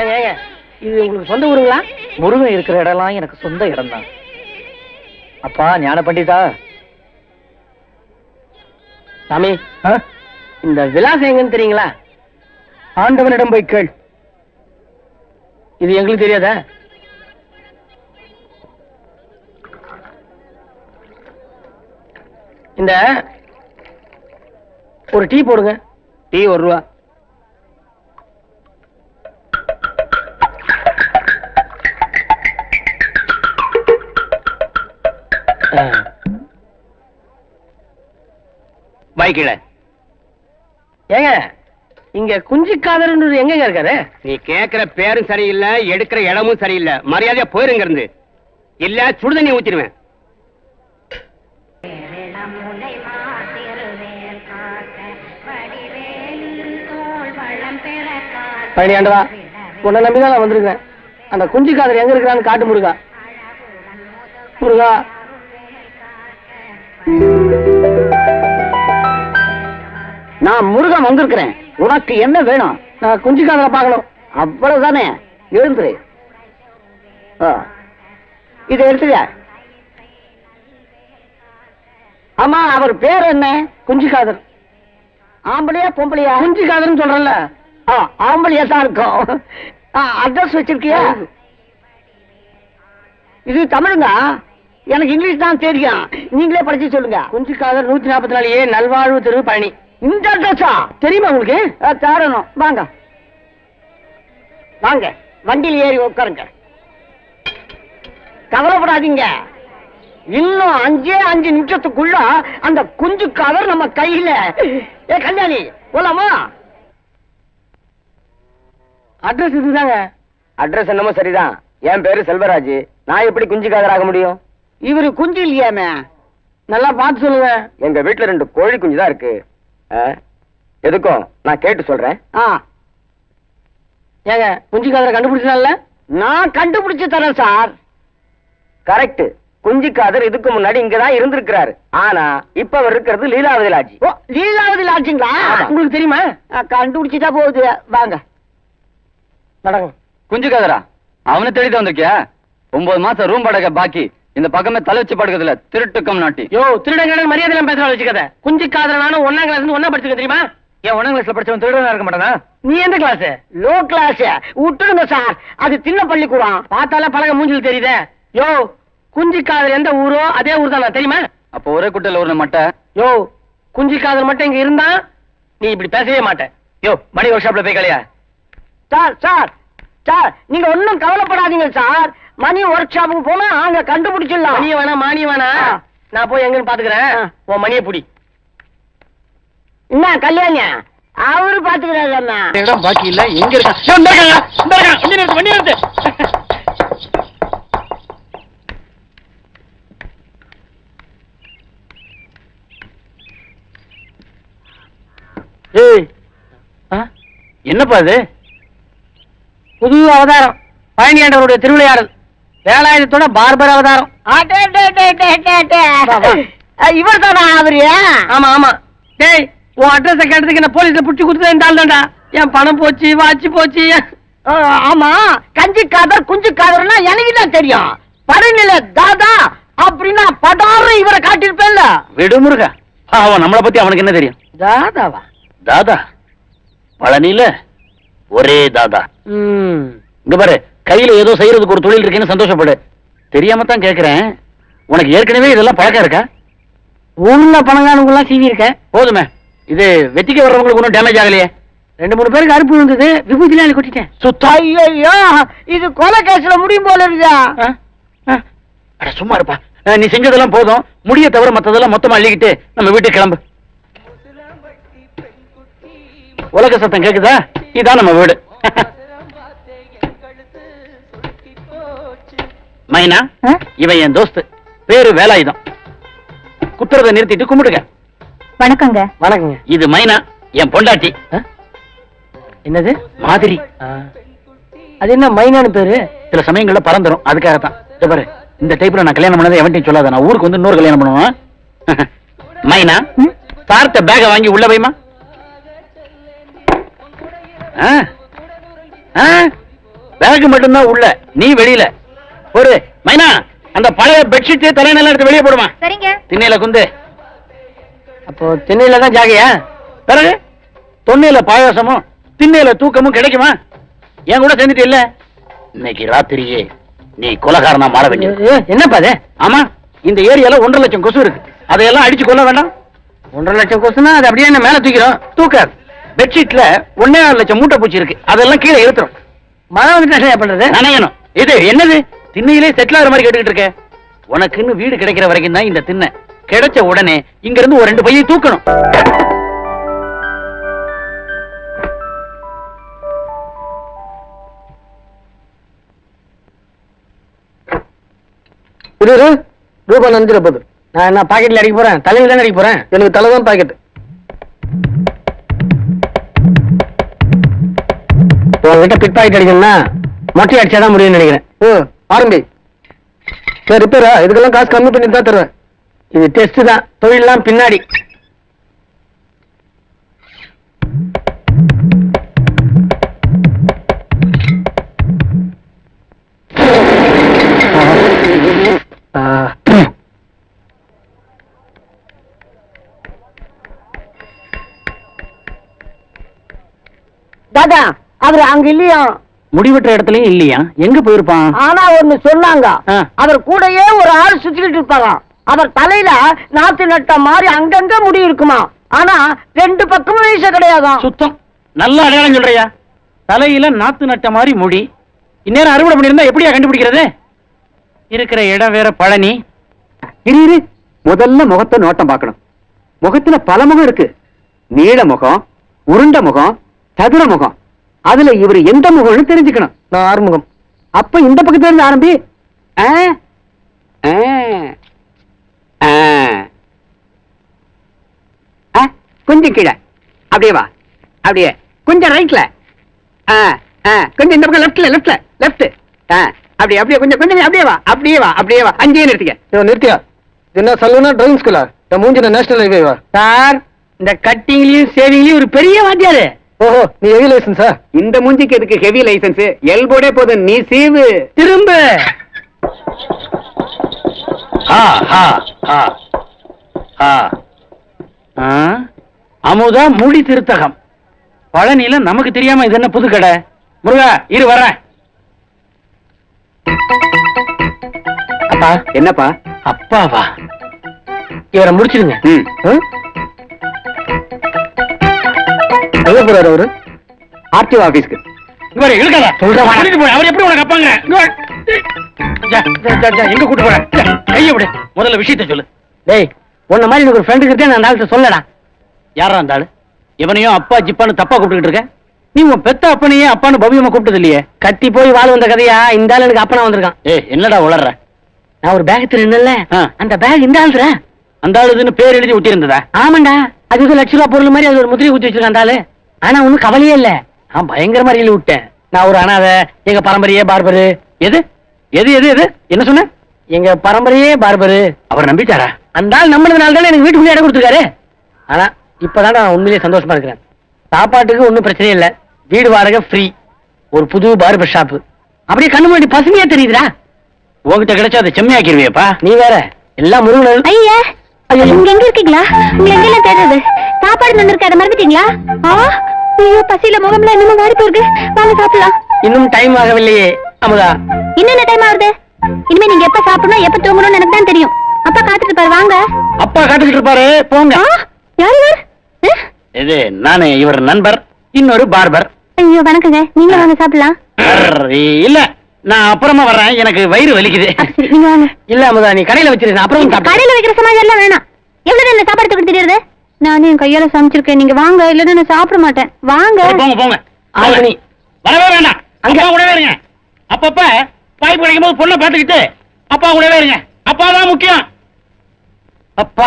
ஏங்க ஏங்க இது உங்களுக்கு சொந்த ஊருங்களா? முருகன் இருக்கிற இடம்லாம் எனக்கு சொந்த இடம் தான். அப்பா ஞான பண்டிதா. சாமி, இந்த விலாசம் எங்கன்னு தெரியுங்களா? ஆண்டவனிடம் போய் கேள். இது எங்களுக்கு தெரியாதா? இந்த ஒரு டீ போடுங்க. டீ ₹1. பைக்கில ஏங்க இங்க குஞ்சிக்காதர் எங்க இருக்காரு? நீ கேக்குற பேரும் சரியில்லை, எடுக்கிற இடமும் சரியில்லை. மரியாதையா போயிருங்க இருந்து, இல்ல சுடுதண்ணி ஊத்திடுவேன். பழனியாண்டவா, உன்னை நம்பிதான் நான் வந்திருக்கேன். அந்த குஞ்சிக்காதர் எங்க இருக்கிறான்னு காட்டு முருகா. முருகா, நான் முருகன் வந்திருக்கிறேன். உனக்கு என்ன வேணும்? நான் குஞ்சிக்காதரை பார்க்கணும். அவ்வளவுதானே, எழுந்துரு. இதை எடுத்துக்க. ஆமா, அவர் பேர் என்ன? குஞ்சிக்காதர். ஆம்பளையா பொம்பளையா? குஞ்சிக்காதர்னு சொல்றேன்ல. ஆம்பளையா தான் இருக்கும். அட்ரஸ் வச்சிருக்கியா? இது தமிழுங்க, எனக்கு இங்கிலீஷ் தான் தெரியும். நீங்களே படிச்சு சொல்லுங்க. குஞ்சிக்காதர் 144A நல்வாழ்வு தெரு, பழனி. இந்த அட்ரஸா தெரியுமா உங்களுக்கு? தரணும். வாங்க வாங்க, வண்டியில் ஏறி உட்காருங்க. கவலைப்படாதீங்க, இன்னும் 5 நிமிஷத்துக்குள்ள அந்த குஞ்சுக்காதர் நம்ம கையில. கல்யாணி போலாமா? அட்ரஸ் இதுதாங்க. அட்ரஸ் என்னமோ சரிதான். என் பேரு செல்வராஜ். நான் எப்படி குஞ்சுக்காதர் ஆக முடியும்? இவரு குஞ்சு இல்லையாமே. நல்லா பார்த்து சொல்லுங்க. எங்க வீட்டுல 2 கோழி குஞ்சு தான் இருக்கு. எதுக்கும் நான் கேட்டு சொல்றேன். ஏங்க குஞ்சிக்காதரை கண்டுபிடிச்சால? நான் கண்டுபிடிச்சு தரேன் சார். கரெக்ட். குஞ்சிக்காதர் இதுக்கு முன்னாடி இங்கதான் இருந்திருக்கிறாரு. ஆனா இப்ப அவர் இருக்கிறது லீலாவதி லாட்ஜி. லீலாவதி லாட்ஜிங்களா? உங்களுக்கு தெரியுமா? கண்டுபிடிச்சுட்டா போகுது. வாங்க நடங்க. குஞ்சிக்காதரா, அவனை தேடிட்டு வந்திருக்கியா? 9 மாசம் ரூம் படக்க பாக்கி. இந்த பக்கமே தலை வச்சு படுக்கிறதுல திருட்டுக்கம் நாட்டி. யோ, திருடங்க மரியாதை பேச வச்சுக்கத. குஞ்சிக்காதர நானும் 1ஆம் கிளாஸ் ஒன்னா படிச்சுக்க தெரியுமா? ஏன் 1ஆம் கிளாஸ்ல படிச்சவன் திருடனா இருக்க மாட்டானா? நீ எந்த கிளாஸ்? Low class. விட்டுடுங்க சார், அது சின்ன பள்ளிக்கூடம். பார்த்தால பழக மூஞ்சில் தெரியுதே. யோ, குஞ்சிக்காதர் எந்த ஊரோ அதே ஊர் தான் தெரியுமா? அப்ப ஒரே குட்டையில ஒரு மட்டை. யோ, குஞ்சிக்காதர் மட்டும் இங்க இருந்தா நீ இப்படி பேசவே மாட்டேன். யோ, மணி ஒர்க் ஷாப்ல போய் கலையா. சார் சார் சார், நீங்க ஒன்னும் கவலைப்படாதீங்க சார். மணி ஒர்க் ஷாப்புக்கு போனா அங்க கண்டுபிடிச்சிடலாம். மணிய வேணா மானி வேணா, நான் போய் எங்கன்னு பாத்துக்கிறேன். உன் மணியை புடி. என்ன கல்யாணி, அவரு பாத்துக்கிறாரு. இடம் பாக்கி இல்ல. எங்க இருக்கான்? வண்டி நிறுத்து. ஏய், என்னப்பா இது? புது அவதாரம், பழனியாண்டவருடைய திருவிளையாடல். வேலாயுதத்தோட பார்பர் அவதாரம். இவர் தானா அவரு? ஆமா ஆமா. டேய், உன் அட்ரஸ் கேட்டதுக்கு என்ன போலீஸ்ல புடிச்சு கொடுத்தது இந்த ஆள் தான்டா. என் பணம் போச்சு, வாட்சி போச்சு. ஆமா, கஞ்சிக்காதர் குஞ்சுக்காதர்னா எனக்கு தான் தெரியும். பழனில தாதா அப்படின்னா படாரு இவரை காட்டிருப்பேன்ல. விடுமுருகா, அவன் நம்மளை பத்தி அவனுக்கு என்ன தெரியும்? தாதாவா? தாதா பழனியில ஒரே தாதா. இங்க பாரு, கையில ஏதோ செய்யறதுக்கு ஒரு தொழில் இருக்குன்னு சந்தோஷப்படு. தெரியாம தான் கேக்குறேன், உனக்கு ஏற்கனவே இதெல்லாம் பழக்கம் இருக்கா? ஊர்ல பணங்கானுங்கெல்லாம் சீவி இருக்கேன். போதுமே, இது வெட்டிக்க வர்றவங்களுக்கு ஒன்றும் டேமேஜ் ஆகலையே. 2-3 பேருக்கு அறுப்பு விழுந்தது, விபூதியில கொட்டிட்டேன். ஐயோ, இது கொலை கேஸ்ல முடியும் போல இருக்குதா? சும்மா இருப்பா, நீ செஞ்சதெல்லாம் போதும். முடிய தவிர மத்ததெல்லாம் மொத்தமா அள்ளிக்கிட்டு நம்ம வீட்டுக்கு கிளம்பு. உலக சத்தம் கேக்குதா? இதான் நம்ம வீடு. மைனா, இவன் என் தோஸ்து, பேரு வேலாயுதம். குத்துறதை நிறுத்திட்டு கும்பிடுங்க. வணக்கங்க. வணக்கங்க. இது மைனா, என் பொண்டாட்டி. என்னது? மாதிரி. அது என்ன மைனான்னு பேரு? சில சமயங்கள்ல பறந்துரும், அதுக்காகத்தான். பாரு, இந்த டைப்ல நான் கல்யாணம் பண்ணதை எவன்ட்டையும் சொல்லாத. நான் ஊருக்கு வந்து இன்னொரு கல்யாணம் பண்ணுவேன். மைனா, சார்ட்ட பேக வாங்கி உள்ள வைமா. பேக் மட்டும்தான் உள்ள, நீ வெளியில. ஒரு மைனா, அந்த பழைய பெட்ஷீட் தலையணெல்லாம் எடுத்து வெளியே போடுமா. சரிங்க. திண்ணையில குந்து. அப்போ திண்ணையில தான் ஜாகையா? பிறகு தொன்னையில பாயாசமும் திண்ணையில தூக்கமும் கிடைக்குமா? என் கூட சேர்ந்துட்டு இல்ல, இன்னைக்கு ராத்திரியே நீ கொலகாரனா மாற வேண்டியது. என்னப்பா அது? ஆமா, இந்த ஏரியால 1.5 லட்சம் கொசு இருக்கு. அதையெல்லாம் அடிச்சு கொள்ள வேண்டாம். 1.5 லட்சம் கொசுனா அது அப்படியே என்ன மேல தூக்கிறோம்? தூக்காது. பெட்ஷீட்ல 1.25 லட்சம் மூட்டை பூச்சி இருக்கு. அதெல்லாம் கீழே இழுத்துரும். மழை வந்துட்டா என்ன பண்றது? நனையணும். இது என்னது? திண்ணையிலே செட்டில் ஆகிற மாதிரி கேட்டுக்கிட்டு இருக்க. உனக்குன்னு வீடு கிடைக்கிற வரைக்கும் தான் இந்த திண்ணை. கிடைச்ச உடனே இங்க இருந்து ஒரு 2 பையை தூக்கணும். ரூபா நஞ்சிட போகுது. நான் என்ன பாக்கெட்ல அடிக்க போறேன்? தலையில தானே அடிக்க போறேன். எனக்கு தலை தான் பாக்கெட். உங்ககிட்ட பிட் பாக்கெட் அடிக்கணும்னா மொட்டை அடிச்சாதான் முடியும்னு நினைக்கிறேன். ஆரம்பி. சரி, ரிப்பேரா? இதுக்கெல்லாம் காசு கம்மி பண்ணி தான் தருவேன். இது டெஸ்ட் தான், தொழிலாம் பின்னாடி. தாதா, அவர் அங்க இல்லையா? முடிவெற்ற இடத்துலயும் இல்லையா? எங்க போயிருப்பான்? ஆனா ஒண்ணு சொன்னாங்க, ஆ. அவர் கூடயே ஒரு ஆள் சுத்திக்கிட்டு இருப்பாங்க. அவர் தலையில நாத்து நட்ட மாதிரி அங்கங்க முடி இருக்குமா, ஆனா 2 பக்கமும் வீச கிடையாதான். சுத்தம். நல்ல அடையாளம் சொல்றியா? தலையில நாத்து நட்ட மாதிரி முடி. இந்நேரம் அறுவடை பண்ணியிருந்தா எப்படியா கண்டுபிடிக்கிறது? இருக்கிற இடம் வேற பழனி. இரு, முதல்ல முகத்தை நோட்டம் பார்க்கணும். முகத்துல பல முகம் இருக்கு. நீள முகம், உருண்ட முகம், சதுர முகம். அதுல இவர் எந்த முகம்னு தெரிஞ்சுக்கணும். நான் ஆறுமுகம். அப்ப இந்த பக்கத்துல இருந்து ஆரம்பி. கொஞ்சம் கீழே அப்படியே வா. அப்படியே கொஞ்சம் ரைட்ல. கொஞ்சம் இந்த பக்கம் லெஃப்ட்ல லெஃப்ட்ல லெஃப்ட். அப்படியே அப்படியே கொஞ்சம் கொஞ்சம் அப்படியே வா அப்படியே வா அப்படியே வா. அங்கேயே நிறுத்திக்க. நிறுத்தியா? என்ன சல்லுனா டிரைவிங் ஸ்கூலா? மூஞ்சின நேஷனல் ஹைவேவா? சார், இந்த கட்டிங்லயும் சேவிங்லயும் ஒரு பெரிய வாத்தியாரு. ஓஹோ, நீ ஹெவி லைசன்ஸா? இந்த மூஞ்சிக்கு எதுக்கு ஹெவி லைசன்ஸ்? எல்போடே போதும். நீ சீவு. திரும்ப. அமுதா முடி திருத்தகம். பழனியில நமக்கு தெரியாம இது என்ன புது கடை? முருகா, இரு வர்றேன். அப்பா. என்னப்பா? அப்பாவா? இவரை முடிச்சிருங்க. எங்க போறாரு அவரு? ஆர்டிஓ ஆபீஸ்க்கு. இவரை இழுக்காத. சொல்றேன். கூட்டிட்டு போறேன். அவர் எப்படி உனக்கு அப்பாங்க? இங்க வா. எங்க கூட்டு போறேன்? கைய விடு. முதல்ல விஷயத்தை சொல்லு. டேய், உன்ன மாதிரி எனக்கு ஒரு ஃப்ரெண்டு கிட்டே நான் டாக்டர் சொல்லடா. யாரா அந்த ஆளு? இவனையும் அப்பா ஜிப்பான்னு தப்பா கூப்பிட்டுக்கிட்டு இருக்க. நீ உன் பெத்த அப்பனையே அப்பான்னு பவ்யமா கூப்பிட்டது இல்லையே. கத்தி போய் வாழ் வந்த கதையா இந்த ஆள் எனக்கு அப்பனா வந்திருக்கான். என்னடா உளர்ற? நான் ஒரு பேக் திருநல்ல, அந்த பேக் இந்த ஆள்ற. அந்த ஆளுதுன்னு பேர் எழுதி ஒட்டி இருந்ததா? ஆமாண்டா, அது ஒரு லட்ச ரூபா பொருள் மாதிரி அது ஒரு முத்திரை ஊத்தி வச்சிருக்கான் அந்த ஆளு. ஆனா ஒண்ணும் கவலையே இல்ல. நான் பயங்கரமா ரீல் விட்டேன். நான் ஒரு அனாதை, எங்க பரம்பரையே பார்பரு. எது எது எது எது என்ன சொன்ன? எங்க பரம்பரையே பார்பரு. அவர் நம்பிட்டாரா? அந்த ஆள் நம்பினதுனால தானே எனக்கு வீட்டுக்குள்ளே இடம் கொடுத்துருக்காரு. ஆனா இப்பதான் நான் உண்மையிலேயே சந்தோஷமா இருக்கிறேன். சாப்பாட்டுக்கு ஒன்றும் பிரச்சனையே இல்ல, வீடு வாடகை ஃப்ரீ, ஒரு புது பார்பர் ஷாப். அப்படியே கண்ணு முன்னாடி பசுமையா தெரியுதுடா. உங்ககிட்ட கிடைச்சா அதை செம்மையாக்கிருவியப்பா. நீ வேற எல்லாம் முருகன். ஐயா, நீங்க எங்க இருக்கீங்களா? உங்களை எங்கெல்லாம் தேடுறது? சாப்பாடு நின்னுருக்கு, அதை மறந்துட்டீங்களா? ஐயோ, பசியில முகம்லாம் இன்னும் வாடி போயிருக்கு. வாங்க சாப்பிடலாம். இன்னும் டைம் ஆகவில்லையே அமுதா. இன்னும் என்ன டைம் ஆகுது? இனிமே நீங்க எப்ப சாப்பிடணும் எப்ப தூங்கணும்னு எனக்கு தான் தெரியும். அப்பா காத்துட்டு இருப்பாரு, வாங்க. அப்பா காத்துக்கிட்டு இருப்பாரு, போங்க. யார் இவர்? இது நானே, இவர் நண்பர், இன்னொரு பார்பர். ஐயோ வணக்கங்க, நீங்க வாங்க சாப்பிடலாம். இல்ல, நான் அப்புறமா வர்றேன், எனக்கு வயிறு வலிக்குது. சரி, நீங்க வாங்க. இல்ல அமுதா, நீ கடையில வச்சிருக்க, அப்புறம் சாப்பிடு. கடையில வைக்கிற சமாஜம் எல்லாம் வேணாம். எவ்வளவு நேரம் சாப்பாடு தூக்கிட்டு தெரியுது? நானும் என் கையால சமைச்சிருக்கேன், நீங்க வாங்க, இல்லன்னா நான் சாப்பிட மாட்டேன். வாங்க. போங்க போங்க. ஆகணி வரவே வேண்டாம், அங்க கூடவே இருங்க. அப்பப்ப வாய்ப்பு கிடைக்கும் போது பொண்ணை பாத்துக்கிட்டு அப்பா கூடவே இருங்க. அப்பா தான் முக்கியம். அப்பா